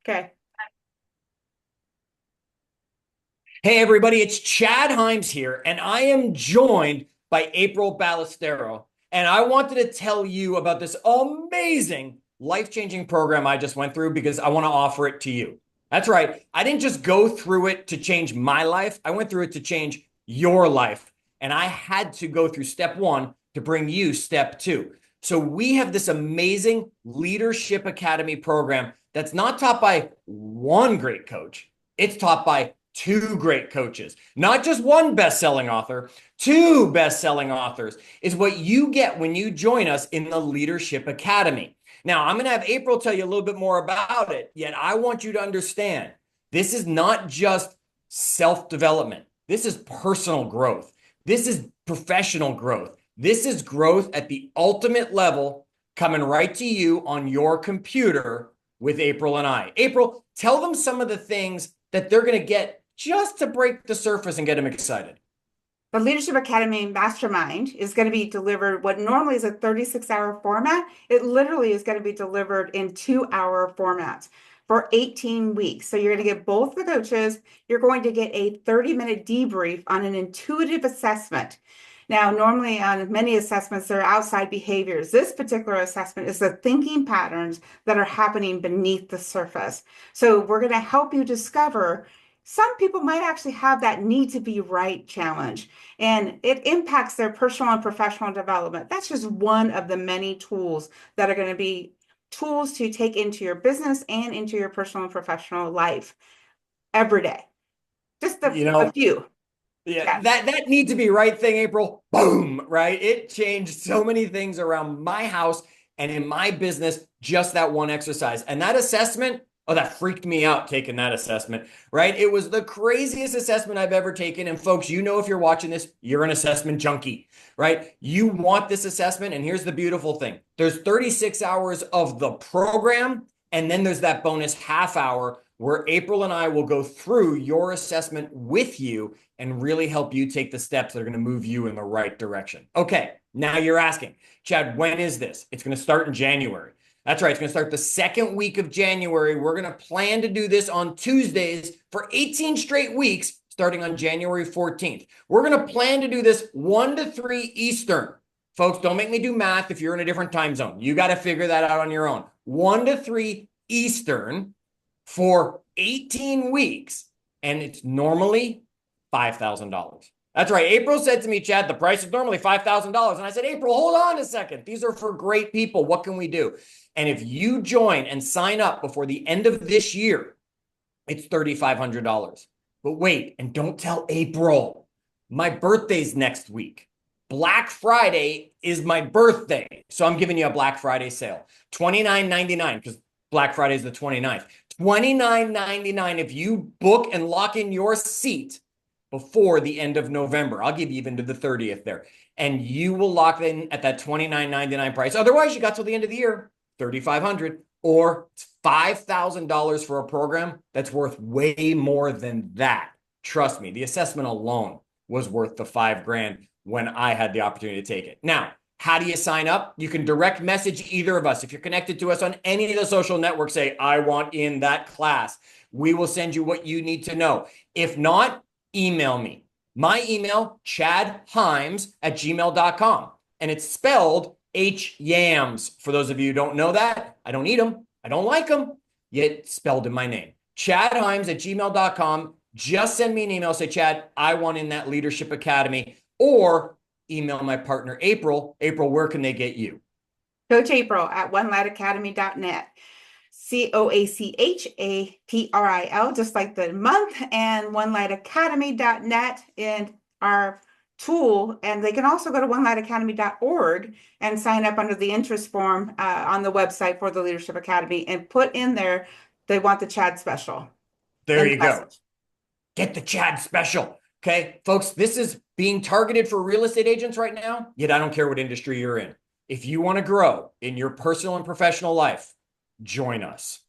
Okay. Hey everybody, it's Chad Hyams here, and I am joined by April Ballestero. And I wanted to tell you about this amazing life-changing program I just went through because I want to offer it to you. That's right. I didn't just go through it to change my life. I went through it to change your life. And I had to go through step one to bring you step two. So we have this amazing Leadership Academy program that's not taught by one great coach. It's taught by two great coaches, not just one best-selling author, two best-selling authors is what you get when you join us in the Leadership Academy. Now, I'm going to have April tell you a little bit more about it, yet I want you to understand this is not just self-development. This is personal growth. This is professional growth. This is growth at the ultimate level coming right to you on your computer with April and I. April, tell them some of the things that they're going to get just to break the surface and get them excited. The Leadership Academy Mastermind is going to be delivered what normally is a 36-hour format. It literally is going to be delivered in 2-hour formats for 18 weeks. So you're going to get both the coaches. You're going to get a 30-minute debrief on an intuitive assessment. Now, normally on many assessments, there are outside behaviors. This particular assessment is the thinking patterns that are happening beneath the surface. So we're going to help you discover some people might actually have that need to be right challenge, and it impacts their personal and professional development. That's just one of the many tools that are going to be tools to take into your business and into your personal and professional life every day. Just You a know, few. yeah, Yeah. that need to be right thing, April. Boom, right? It changed so many things around my house and in my business, just that one exercise. And that assessment, oh, that freaked me out taking that assessment, right? It was the craziest assessment I've ever taken. And folks, you know, if you're watching this, you're an assessment junkie, right? You want this assessment. And here's the beautiful thing. There's 36 hours of the program, and then there's that bonus half hour where April and I will go through your assessment with you and really help you take the steps that are going to move you in the right direction. Okay, now you're asking, Chad, when is this? It's going to start in January. That's right. It's going to start the second week of January. We're going to plan to do this on Tuesdays for 18 straight weeks, starting on January 14th. We're going to plan to do this 1 to 3 Eastern. Folks, don't make me do math if you're in a different time zone. You got to figure that out on your own. 1 to 3 Eastern for 18 weeks. And it's normally $5,000. That's right. April said to me, Chad, the price is normally $5,000. And I said, April, hold on a second. These are for great people. What can we do? And if you join and sign up before the end of this year, it's $3,500. But wait, and don't tell April. My birthday's next week. Black Friday is my birthday. So I'm giving you a Black Friday sale. $29.99 because Black Friday is the 29th. $29.99 if you book and lock in your seat before the end of November. I'll give you even to the 30th there. And you will lock in at that $29.99 price. Otherwise, you got till the end of the year, $3,500, or $5,000 for a program that's worth way more than that. Trust me, the assessment alone was worth the $5,000 when I had the opportunity to take it. Now, how do you sign up? You can direct message either of us. If you're connected to us on any of the social networks, say, I want in that class. We will send you what you need to know. If not, email me. My email, chadhymes@gmail.com. And it's spelled H-Yams. For those of you who don't know that, I don't eat them. I don't like them, yet spelled in my name. chadhymes@gmail.com. Just send me an email. Say, Chad, I want in that Leadership Academy. Or email my partner, April. April, where can they get you? Coach April at onelightacademy.net. COACHAPRIL, just like the month, and onelightacademy.net in our tool. And they can also go to onelightacademy.org and sign up under the interest form on the website for the Leadership Academy and put in there they want the Chad special There in the you go. message. Get the Chad special. Okay, folks, this is being targeted for real estate agents right now. Yet I don't care what industry you're in. If you want to grow in your personal and professional life, join us.